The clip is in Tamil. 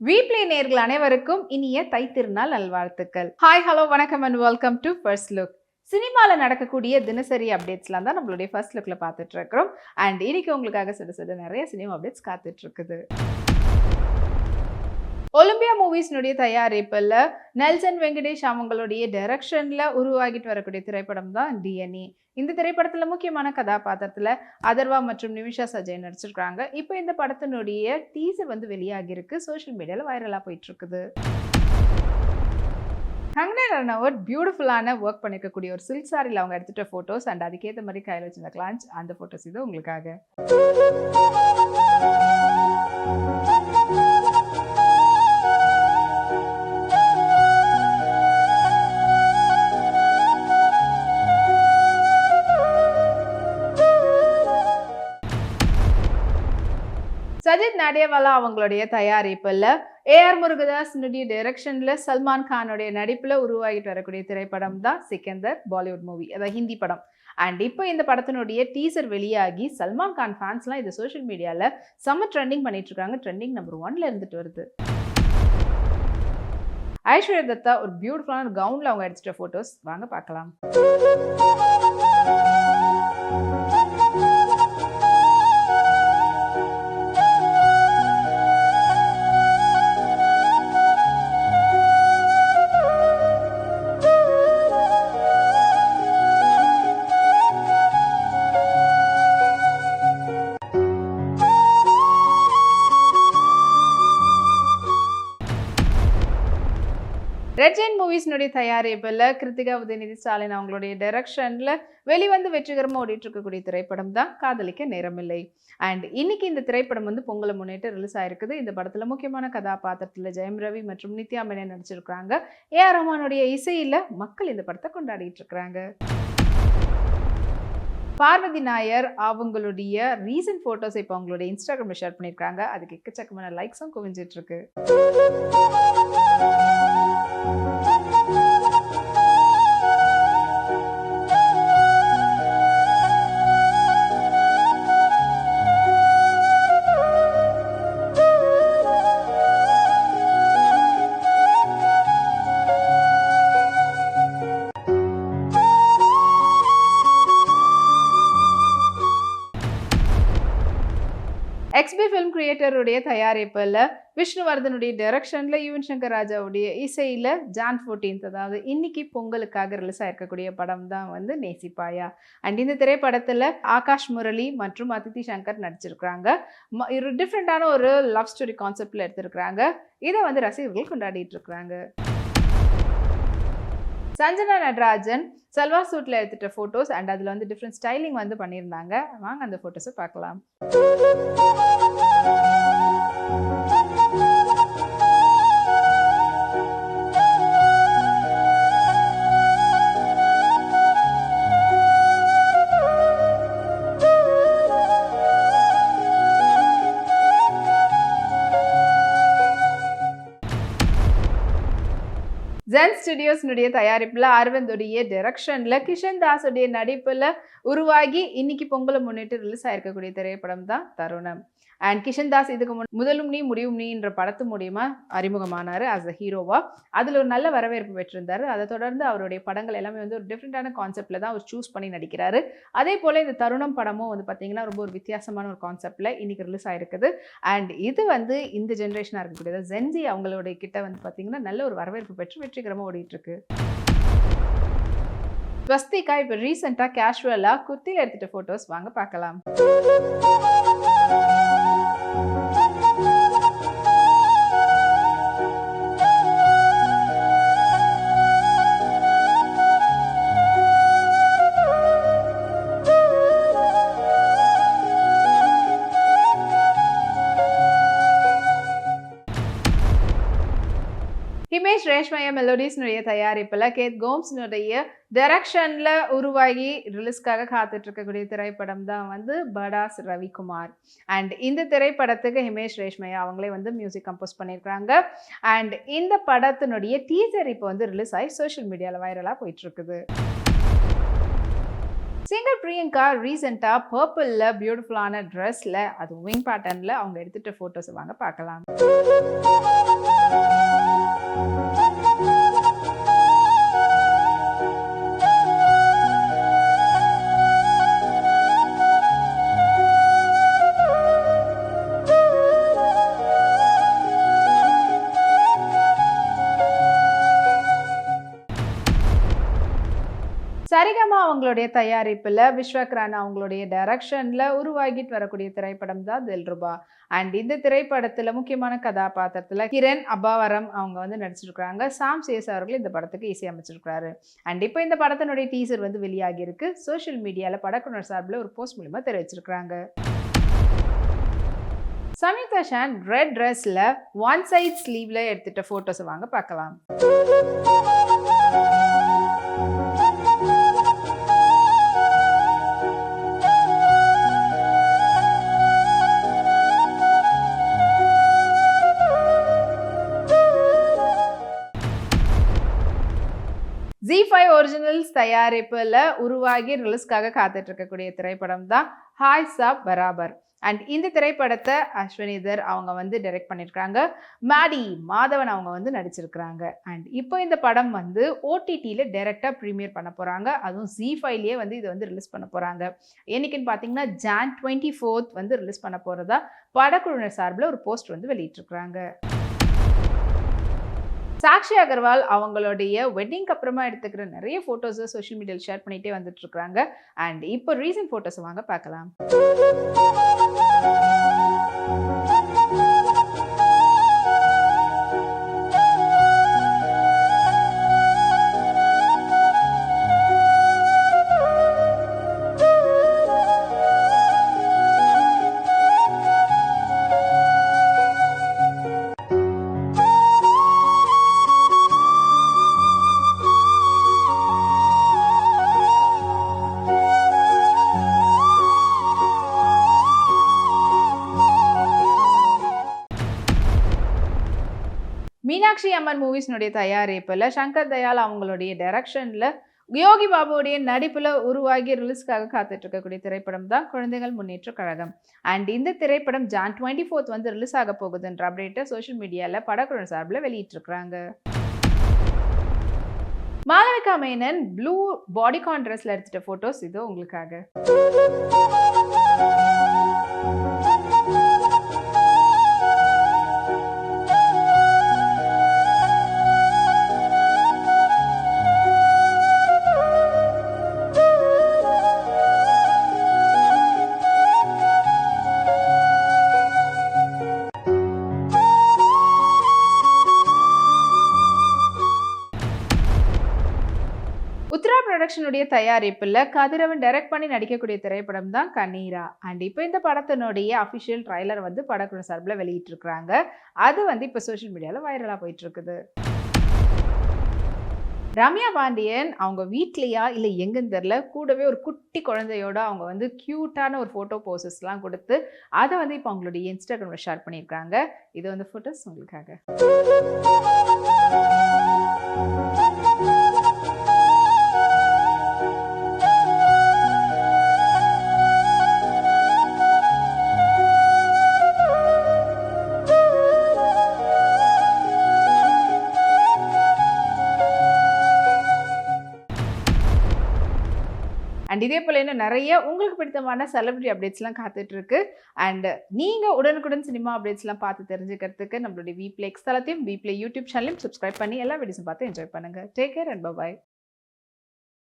வீப்ளே நேயர்கள் அனைவருக்கும் இனிய தைத்திருநாள் நல்வாழ்த்துக்கள். ஹாய், ஹலோ, வணக்கம் and welcome to first look. சினிமாவில் நடக்கக்கூடிய தினசரி அப்டேட்ஸ்லாம் தான் நம்மளுடைய ஃபர்ஸ்ட் லுக்கில் பார்த்துட்டு இருக்கிறோம். அண்ட் இன்னைக்கு உங்களுக்காக சில நிறைய சினிமா அப்டேட்ஸ் காத்துட்டு இருக்குது. ஒலிம்பியா மூவிஸ்னுடைய தயாரிப்பில் நெல்சன் வெங்கடேஷ் அவங்களுடைய டைரக்ஷனில் உருவாகிட்டு வரக்கூடிய திரைப்படம் தான் டிஎன்ஏ. இந்த திரைப்படத்தில் முக்கியமான கதாபாத்திரத்தில் அதர்வா மற்றும் நிமிஷா சஜய் நடிச்சிருக்காங்க. இப்போ இந்த படத்தினுடைய டீசர் வெளியாகிருக்கு. சோஷியல் மீடியாவில் வைரலாக போயிட்டு இருக்குது. கங்கனா ரனௌத் பியூட்டிஃபுல்லான ஒர்க் பண்ணிக்கக்கூடிய ஒரு சில்க் சாரியில் அவங்க எடுத்துகிட்ட ஃபோட்டோஸ் அண்ட் அதுக்கேற்ற மாதிரி கையில் வச்சிருந்த கிளான்ச் அந்த ஃபோட்டோஸ் இது உங்களுக்காக. சஜித் நாடியாவாலா அவங்களுடைய தயாரிப்பில் ஏஆர் முருகதாஸ் டைரக்ஷன்ல சல்மான் கானுடைய நடிப்பில் உருவாகிட்டு வரக்கூடிய திரைப்படம் தான் சிக்கந்தர், பாலிவுட் மூவி, அதாவது ஹிந்தி படம். அண்ட் இப்போ இந்த படத்தினுடைய டீசர் வெளியாகி சல்மான் கான் ஃபேன்ஸ்லாம் இது சோஷியல் மீடியாவில் செம்ம ட்ரெண்டிங் பண்ணிட்டு இருக்காங்க. ட்ரெண்டிங் நம்பர் 1ல இருந்துட்டு வருது. ஐஸ்வர்யா தத்தா ஒரு பியூட்டிஃபுல்லான கவுன்ல அவங்க எடுத்துட்ட போட்டோஸ் வாங்க பார்க்கலாம். ரெட் ஜெயின் மூவிஸ்னுடைய தயாரிப்பில் கிருத்திகா உதயநிதி ஸ்டாலின் அவங்களுடைய டைரக்ஷனில் வெளிவந்து வெற்றிகரமாக ஓடிட்டு இருக்கக்கூடிய திரைப்படம் தான் காதலிக்க நேரமில்லை. அண்ட் இன்னைக்கு இந்த திரைப்படம் பொங்கலை முன்னிட்டு ரிலீஸ் ஆயிருக்குது. இந்த படத்தில் முக்கியமான கதாபாத்திரத்தில் ஜெயம் ரவி மற்றும் நித்யா மேனன் நடிச்சிருக்கிறாங்க. ஏஆர் ரஹ்மானுடைய இசையில் மக்கள் இந்த படத்தை கொண்டாடிட்டு இருக்கிறாங்க. பார்வதி நாயர் அவங்களுடைய ரீசன்ட் ஃபோட்டோஸ் இப்போ அவங்களுடைய இன்ஸ்டாகிராமில் ஷேர் பண்ணியிருக்காங்க. அதுக்கு எக்கச்சக்கமான லைக்ஸும் குவிஞ்சிட்டு இருக்கு. எக்ஸ்பி ஃபிலிம் கிரியேட்டருடைய தயாரிப்பில் விஷ்ணுவர்தனுடைய டைரக்ஷனில் யுவன் சங்கர் ராஜாவுடைய இசையில் ஜான் 14th, அதாவது இன்னைக்கு பொங்கலுக்காக ரிலீஸ் ஆயிருக்கக்கூடிய படம் தான் நேசிப்பாயா. அண்ட் இந்த திரைப்படத்தில் ஆகாஷ் முரளி மற்றும் அதித்தி சங்கர் நடிச்சிருக்கிறாங்க. ஒரு டிஃப்ரெண்டான ஒரு லவ் ஸ்டோரி கான்செப்டில் எடுத்திருக்கிறாங்க. இதை ரசிகர்கள் கொண்டாடிட்டு இருக்கிறாங்க. சஞ்சனா நடராஜன் சல்வார் சூட்ல எடுத்துட்ட ஃபோட்டோஸ் அண்ட் அதில் டிஃப்ரெண்ட் ஸ்டைலிங் பண்ணியிருந்தாங்க. வாங்க அந்த ஃபோட்டோஸை பார்க்கலாம். ஜென் ஸ்டுடியோஸ்னுடைய தயாரிப்பில் அரவிந்துடைய டைரக்ஷனில் கிஷன் தாஸுடைய நடிப்பில் உருவாகி இன்னைக்கு பொங்கலை முன்னிட்டு ரிலீஸ் ஆயிருக்கக்கூடிய திரைப்படம் தான் தருணம். அண்ட் கிஷன் தாஸ் இதுக்கு முதலும் நீ முடிவும் நீன்ற படத்து மூலியமா அறிமுகமானார் ஆஸ் அ ஹீரோவா. அதில் ஒரு நல்ல வரவேற்பு பெற்றிருந்தார். அதை தொடர்ந்து அவருடைய படங்கள் எல்லாமே ஒரு டிஃப்ரெண்டான கான்செப்டில் தான் அவர் சூஸ் பண்ணி நடிக்கிறாரு. அதே போல் இந்த தருணம் படமும் பார்த்தீங்கன்னா ரொம்ப ஒரு வித்தியாசமான ஒரு கான்செப்டில் இன்னைக்கு ரிலீஸ் ஆயிருக்குது. அண்ட் இது இந்த ஜென்ரேஷனாக இருக்கக்கூடியது ஜென்ஜி அவங்களுடைய கிட்ட பார்த்தீங்கன்னா நல்ல ஒரு வரவேற்பு பெற்று வெற்றிகரமாக ஓடிட்டு இருக்கு. ஸ்வஸ்திகா இப்போ ரீசெண்டாக கேஷுவலாக குர்த்தியில் எடுத்துகிட்ட ஃபோட்டோஸ் வாங்க பார்க்கலாம். ஹிமேஷ் ரேஷ்மையா மெலோடிஸ்னுடைய தயாரிப்பில் கேத் கோம்ஸ்னுடைய டைரக்ஷனில் உருவாகி ரிலீஸ்க்காக காத்துட்டு இருக்கக்கூடிய திரைப்படம் தான் படாஸ் ரவிக்குமார். அண்ட் இந்த திரைப்படத்துக்கு ஹிமேஷ் ரேஷ்மையா அவங்களே மியூசிக் கம்போஸ் பண்ணியிருக்காங்க. அண்ட் இந்த படத்தினுடைய டீசர் இப்போ ரிலீஸ் ஆகி சோஷியல் மீடியாவில் வைரலாக போயிட்டு இருக்குது. சிங்கர் பிரியங்கா ரீசெண்டா பர்பிள்ல பியூட்டிஃபுல்லான ட்ரெஸ்ல அது விங் பேட்டர்ன்ல அவங்க எடுத்துட்ட போட்டோஸ் வாங்க பார்க்கலாம். சரிகமா அவங்களுடைய தயாரிப்புல விஸ்வக்ரான் அவங்களுடைய டைரக்ஷன்ல உருவாகிட்டு வரக்கூடிய திரைப்படம் தான் தில்ருபா. அண்ட் இந்த திரைப்படத்துல முக்கியமான கதாபாத்திரத்துல கிரண் அபாவரம் அவங்க வந்து நடிச்சிருக்காங்க. சாம் சேஸ் அவர்கள் இந்த படத்துக்கு இசையமைச்சிருக்காரு. அண்ட் இப்போ இந்த படத்தினுடைய டீசர் வந்து வெளியாகி இருக்கு. சோஷியல் மீடியால படக்குழுவினர் சார்பில் ஒரு போஸ்ட் மூலமா தெரிவிச்சிருக்காங்க. சம்யுக்தா ஷான் ரெட் ட்ரெஸ்ல ஒன் சைட் ஸ்லீவ்ல எடுத்துட்ட போட்டோஸ் வாங்க பார்க்கலாம். ZEE5 ஒரிஜினல்ஸ் தயாரிப்புல உருவாகி ரிலீஸ்க்காக காத்துட்டு இருக்கக்கூடிய திரைப்படம் தான் ஹாய் சாப் பராபர். அண்ட் இந்த திரைப்படத்தை அஸ்வினிதர் அவங்க வந்து டைரக்ட் பண்ணியிருக்காங்க. மேடி மாதவன் அவங்க வந்து நடிச்சிருக்கிறாங்க. அண்ட் இப்போ இந்த படம் வந்து ஓடிடியில் டைரெக்டாக ப்ரீமியர் பண்ண போகிறாங்க. அதுவும் ZEE5லேயே வந்து இதை வந்து ரிலீஸ் பண்ண போகிறாங்க. என்னைக்குன்னு பார்த்தீங்கன்னா Jan 24th வந்து ரிலீஸ் பண்ண போகிறதா படக்குழுவினர் சார்பில் ஒரு போஸ்ட் வந்து வெளியிட்டிருக்கிறாங்க. சாக்ஷி அகர்வால் அவங்களுடைய வெட்டிங்க்கு அப்புறமா எடுத்துக்கிற நிறைய ஃபோட்டோஸை சோஷியல் மீடியாவில் ஷேர் பண்ணிகிட்டே வந்துட்டு இருக்காங்க. அண்ட் இப்போ ரீசன்ட் ஃபோட்டோஸ் வாங்க பார்க்கலாம். மீனாட்சி அம்மன் மூவிஸ்னுடைய தயாரிப்பில் சங்கர் தயாள் அவங்களுடைய டைரக்ஷனில் யோகி பாபுடைய நடிப்பில் உருவாகி ரிலீஸ்க்காக காத்துட்டு இருக்கக்கூடிய திரைப்படம் தான் குழந்தைகள் முன்னேற்ற கழகம். அண்ட் இந்த திரைப்படம் Jan 24th வந்து ரிலீஸ் ஆக போகுதுன்ற அப்டேட்டை சோஷியல் மீடியாவில் படக்குழு சார்பில் வெளியிட்டிருக்கிறாங்க. மாளவிகா மேனன் ப்ளூ பாடிகான் ட்ரெஸ்ல எடுத்துட்ட போட்டோஸ் இது உங்களுக்காக. உத்ரா ப்ரொடக்ஷனுடைய தயாரிப்பில் கதிரவன் டைரக்ட் பண்ணி நடிக்கக்கூடிய திரைப்படம் தான் கண்ணீரா. அண்ட் இப்போ இந்த படத்தினுடைய அஃபிஷியல் ட்ரைலர் வந்து படக்குழு சார்பில் வெளியிட்டிருக்கிறாங்க. அது வந்து இப்போ சோஷியல் மீடியாவில் வைரலாக போயிட்டு இருக்குது. ரம்யா பாண்டியன் அவங்க வீட்லையா இல்லை எங்கன்னு தெரில கூடவே ஒரு குட்டி குழந்தையோட அவங்க வந்து க்யூட்டான ஒரு ஃபோட்டோ போசஸ்லாம் கொடுத்து அதை வந்து இப்போ அவங்களுடைய இன்ஸ்டாகிராமில் ஷேர் பண்ணியிருக்காங்க. இது வந்து ஃபோட்டோஸ் உங்களுக்காக. அண்ட் இதே போல் இன்னும் நிறைய உங்களுக்கு பிடித்தமான செலிபிரிட்டி அப்டேட்ஸ்லாம் காத்துட்ருக்கு. அண்ட் நீங்கள் உடனுக்குடன் சினிமா அப்டேட்ஸ்லாம் பார்த்து தெரிஞ்சுக்கிறதுக்கு நம்மளுடைய வீப்ளே எக்ஸ் தளத்தையும் வீப்ளே யூடியூப் சேனலையும் சப்ஸ்கிரைப் பண்ணி எல்லா வீடியோஸும் பார்த்து என்ஜாய் பண்ணுங்கள். Take care and by.